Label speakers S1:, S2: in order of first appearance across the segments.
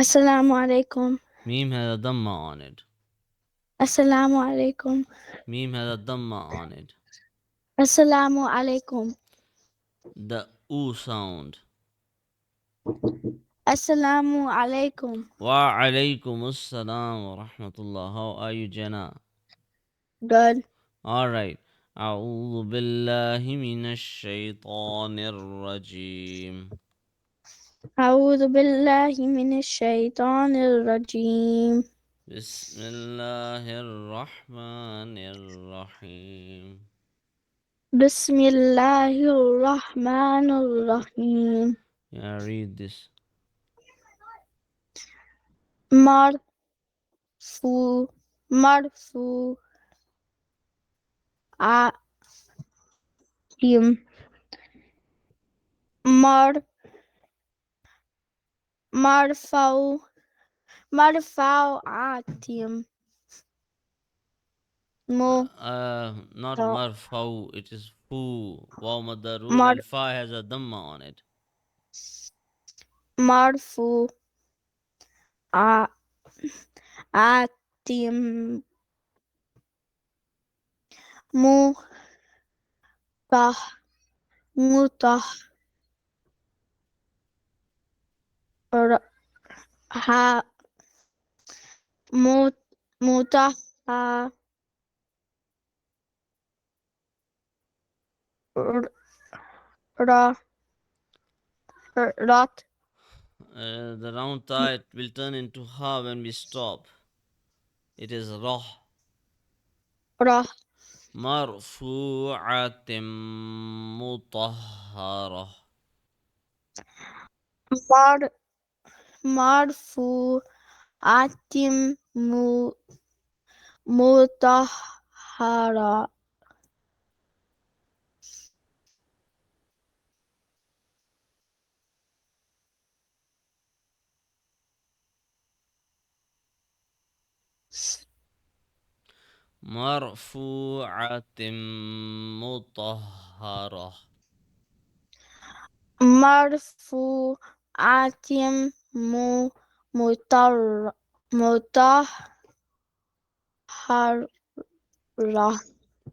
S1: Assalamu alaikum.
S2: Meme has a dhamma on it.
S1: Assalamu alaikum.
S2: Meme has a dhamma on it.
S1: Assalamu alaikum.
S2: The oo sound.
S1: Assalamu alaikum.
S2: Wa alaykum assalam wa rahmatullah. How are you, Jenna?
S1: Good.
S2: All right. أعوذ بالله من الشيطان الرجيم.
S1: أعوذ بالله من الشيطان الرجيم.
S2: بسم الله الرحمن الرحيم.
S1: بسم الله الرحمن الرحيم.
S2: Yeah, read this.
S1: مرفوع مرفوع عاتم مرفوع عاتم
S2: Not marfau, it is fu. Waw madarur
S1: مر
S2: and fa has a dhamma on it.
S1: مرفوع عاتم مطهر مطهر
S2: The round ta it will turn into ha when we stop. It is roh. Marfu'atim mutahharah.
S1: مرفوعة مطهرة
S2: Marfu'atim mutahharah.
S1: مرفوعة مطهرة.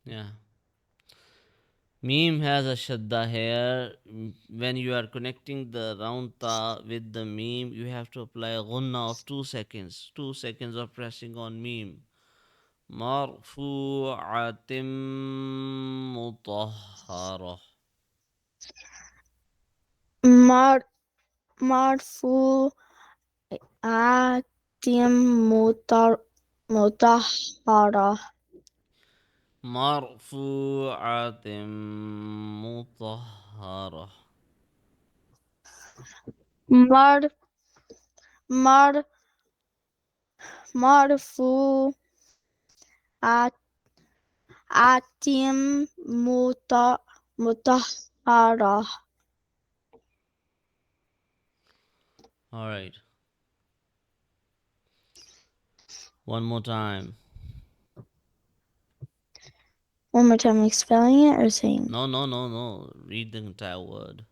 S2: Yeah. Meme has a shadda here. When you are connecting the round ta with the meme, you have to apply a gunna of 2 seconds. 2 seconds of pressing on meme. Marfu'atim mutahharah.
S1: مرفوعة مطهرة.
S2: Marfu'atim mutahharah.
S1: مر مر مرفوعة مطهرة.
S2: All right. One more time.
S1: One more time, like spelling it or saying?
S2: No. Read the entire word.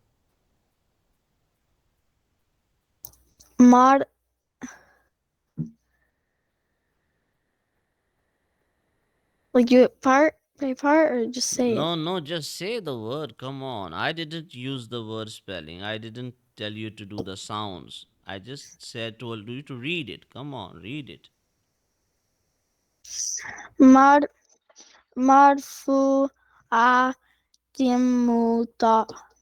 S1: Mod. Like do it part by part or just say it?
S2: No, just say the word. Come on. I didn't use the word spelling. I didn't tell you to do the sounds. I just told you to read it. Come on, read it.
S1: مرفوعة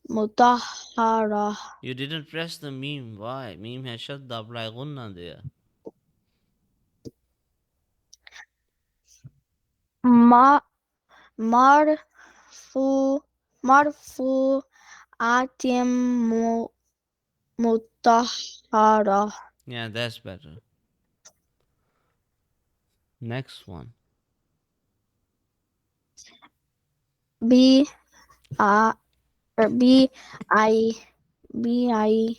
S1: مطهرة.
S2: You didn't press the meme. Why? Meme has shut the apply gunna there.
S1: مرفوعة مطهرة.
S2: Yeah, that's better. Next one.
S1: B I or B I B I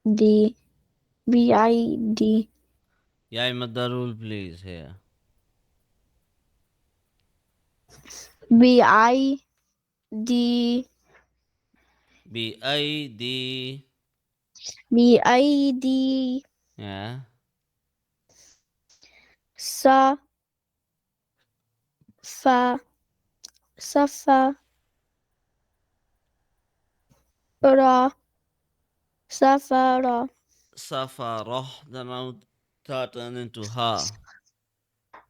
S1: D BID.
S2: Yeah, Madarul, please, here.
S1: BID
S2: BID.
S1: بأيدي
S2: Yeah.
S1: ص ف صفا را سفر
S2: Safarah. The now ta turn into ha.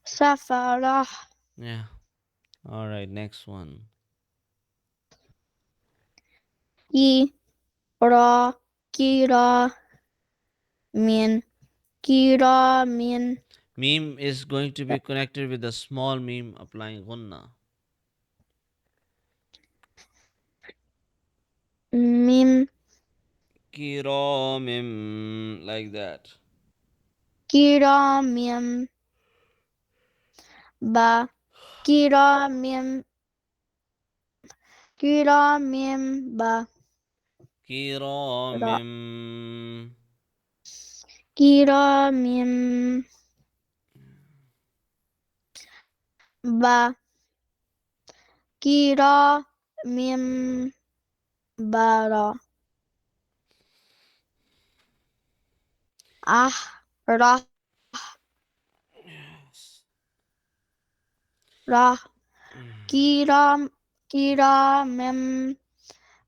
S1: سفر
S2: Yeah. All right. Next one.
S1: كرا كرا من كرا من
S2: Meme is going to be connected with a small meme applying gunna.
S1: ميم
S2: Kiramim, like that.
S1: كرام با كرام كرام با را
S2: Kiramim.
S1: كرام با كرام برا أح رح رح كرام كرام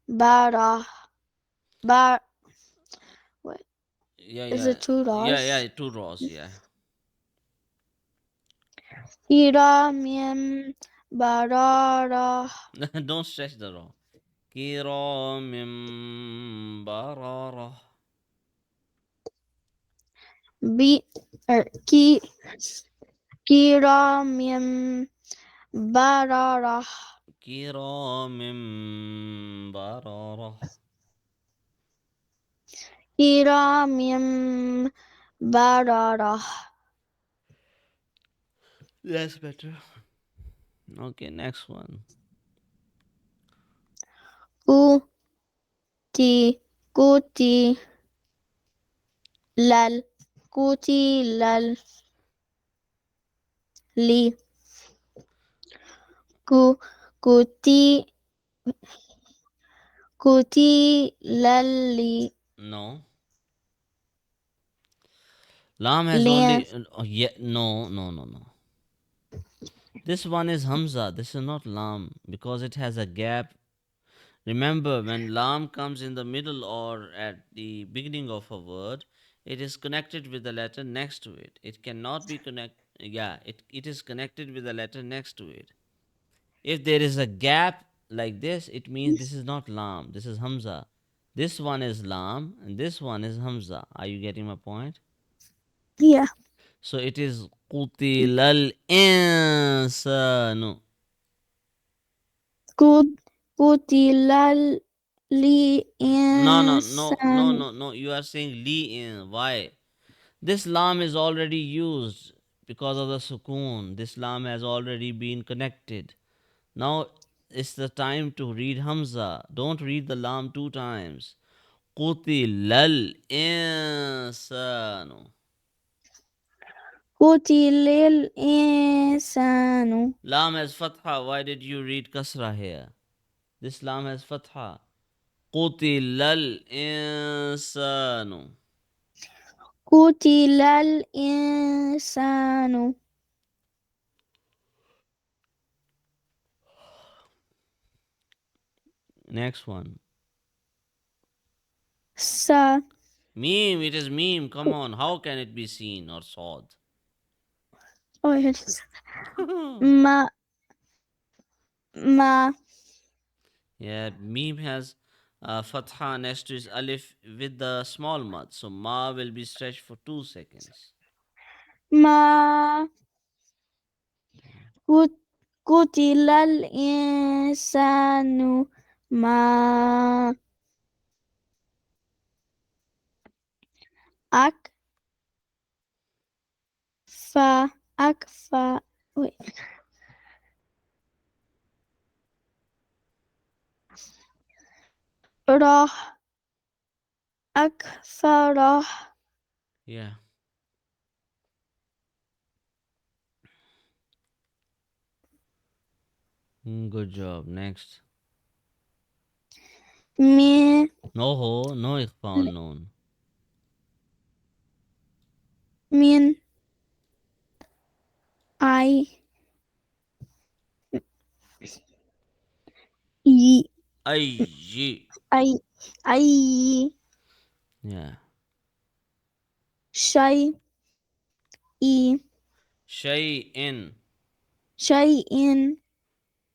S1: برا بر wait,
S2: Yeah,
S1: is
S2: yeah.
S1: it two
S2: Yeah,
S1: dots?
S2: yeah, two rows, yeah.
S1: كرام برارة
S2: Don't stretch the row. Kiramim barara.
S1: بي كي كرام بررة
S2: Kiramim barara.
S1: كرام بررة
S2: That's better. Okay, next one.
S1: كوتي كوتي لل كوتي لل لي كو كوتي كوتي للي
S2: No. Lam has
S1: لين
S2: only. Yeah, no, no, no, no. This one is Hamza. This is not Lam because it has a gap. Remember, when Lam comes in the middle or at the beginning of a word, it is connected with the letter next to it. It cannot be connect. Yeah, it is connected with the letter next to it. If there is a gap like this, it means this is not Lam. This is Hamza. This one is Lam and this one is Hamza. Are you getting my point?
S1: yeah
S2: So it is قُتِلَ الْإِنسَانُ.
S1: كوت كوتي للي
S2: No, no, no, no,
S1: إنسان
S2: no, no. You are saying li in. Why? This lam is already used because of the sukoon. This lam has already been connected. Now it's the time to read Hamza. Don't read the lam two times. قُتِلَ الْإِنسَانُ.
S1: قتل الإنسان
S2: Lam has fatha. Why did you read kasra here? This lam has fatha. قُتِلَ الْإِنسَانُ.
S1: قتل الإنسان
S2: Next one.
S1: س
S2: Meme, it is meme. Come on. How can it be seen or sawed?
S1: oh, ما ما
S2: Yeah, meme has fatha next to its alif with the small mud. So ma will be stretched for 2 seconds.
S1: ما قتل الإنسان ما أكفى أكفى wait. راح أكفر
S2: Yeah. Good job. Next.
S1: من
S2: No ho, no ikhfa noon.
S1: min, I, y,
S2: Ay.
S1: I, I,
S2: Yeah.
S1: shay, e,
S2: Shay'in.
S1: shay in,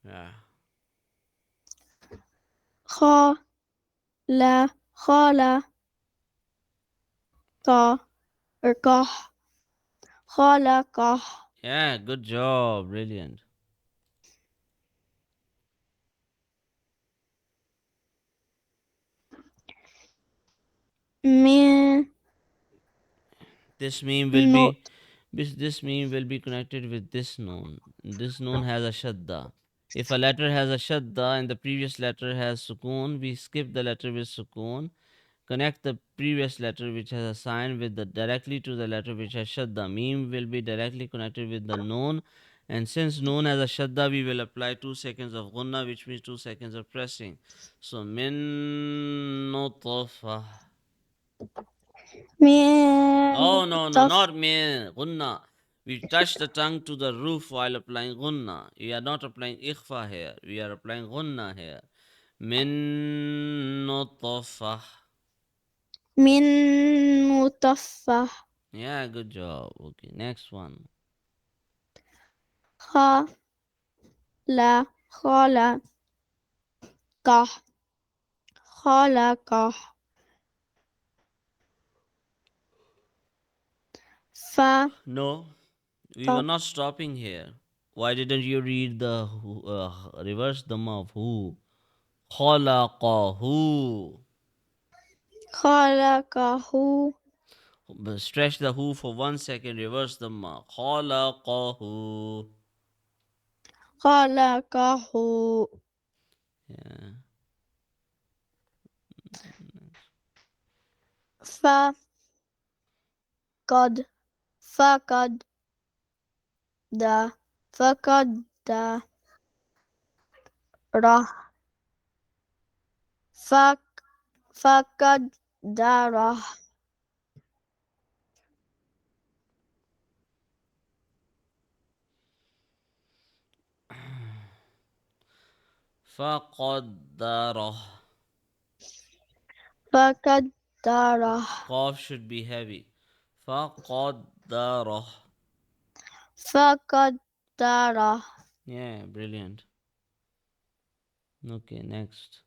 S2: Yeah.
S1: kha, la, khala, ka, or kah, khala, kah,
S2: Yeah, good job. Brilliant.
S1: min,
S2: This meme will
S1: no,
S2: be this meme will be connected with this noun. This noun has a shadda. If a letter has a shadda and the previous letter has sukoon, we skip the letter with sukoon. Connect the previous letter which has a sign with the directly to the letter which has shadda. Meme will be directly connected with the noun. And since noun has a shadda, we will apply 2 seconds of gunna, which means 2 seconds of pressing. So min nutfa.
S1: min,
S2: Oh no no
S1: taf,
S2: not min gunna. We touch the tongue to the roof while applying gunna. We are not applying ikhfa here. We are applying gunna here. Min nutfa.
S1: min, mutafah,
S2: Yeah, good job. Okay, next one.
S1: kha, la, khala, kah, khala, kah, fa,
S2: No, we were
S1: taf,
S2: not stopping here. Why didn't you read the reverse them of who? Khalaqahu.
S1: khalaqahu,
S2: Stretch the who for 1 second. Reverse the ma. Khalaqahu.
S1: khalaqahu,
S2: Yeah.
S1: fa, qad, faqad, da, faqad, da, rah, faq, faqad, darah,
S2: Faqaddarah.
S1: faqad, darah,
S2: Qaf should be heavy. Faqaddarah.
S1: faqad, darah,
S2: Yeah, brilliant. Okay, next.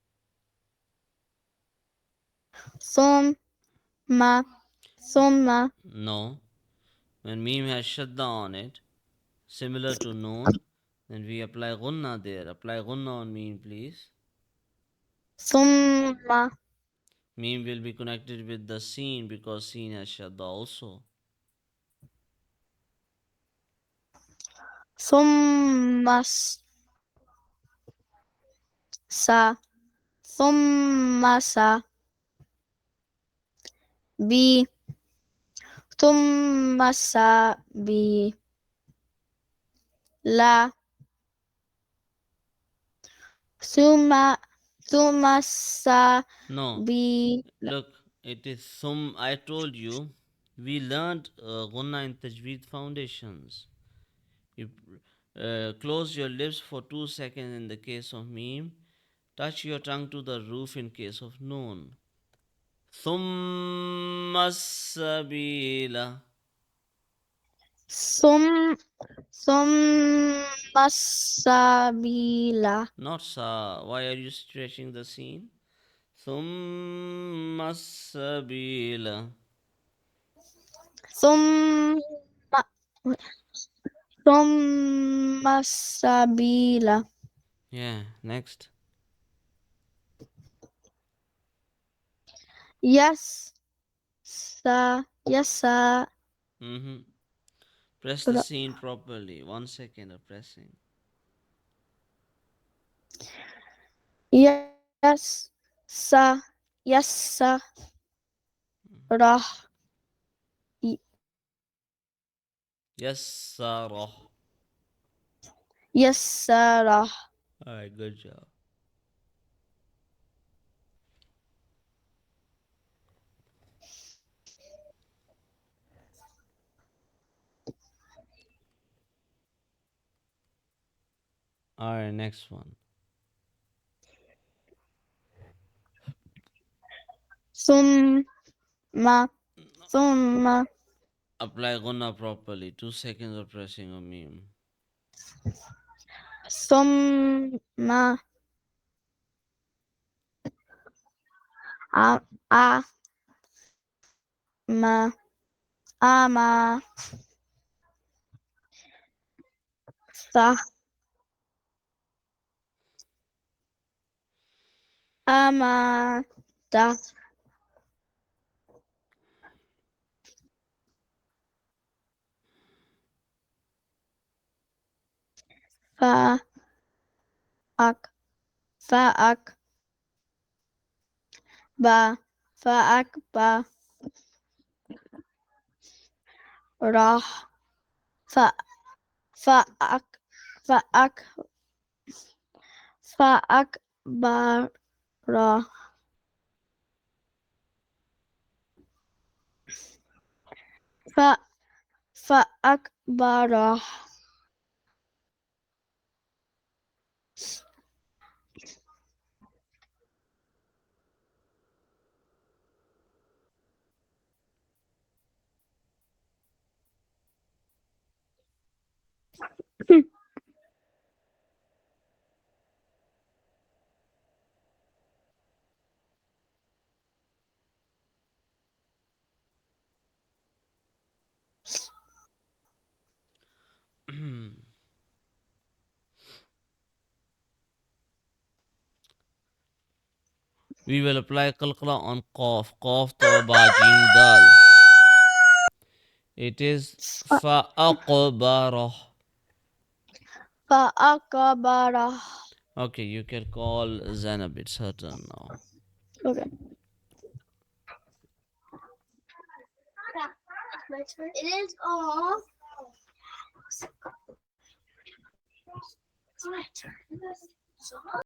S1: summa, summa,
S2: No. When meme has shadda on it, similar to noon, then we apply gunna there. Apply gunna on meme, please.
S1: summa,
S2: Meme will be connected with the scene because scene has shadda also.
S1: summa, sa, summa, sa, bi, summa, sa, bi, la, summa, summa, sa,
S2: No,
S1: bi,
S2: look, it is sum. I told you, we learned gunna in Tajweed foundations. You close your lips for 2 seconds in the case of meme. Touch your tongue to the roof in case of noon. ثم السبيل.
S1: sum, summa, sabila,
S2: Not sa. Why are you stretching the scene? ثم السبيل.
S1: summa, summa, sabila,
S2: Yeah, next.
S1: yes, sa, yes, sa,
S2: Mm-hmm. Press the scene properly. 1 second of pressing.
S1: yes, sa, yes, sa, rah,
S2: Yassara.
S1: yes, sa, rah,
S2: Alright, good job. Alright, next one.
S1: ثم ثم
S2: Apply gunna properly. 2 seconds of pressing a meme.
S1: ثم أ أ ما أما صح أما ده فأك فأك با فأكبر راح ف فأك فأك فأكبر ف فأكبر
S2: We will apply qalqala on qaf. Qaf to ba jim dal. It is fa'aqbarah.
S1: فأكبر.
S2: Okay, you can call Zainab. It's her turn now.
S1: Okay. It is all. It's my turn.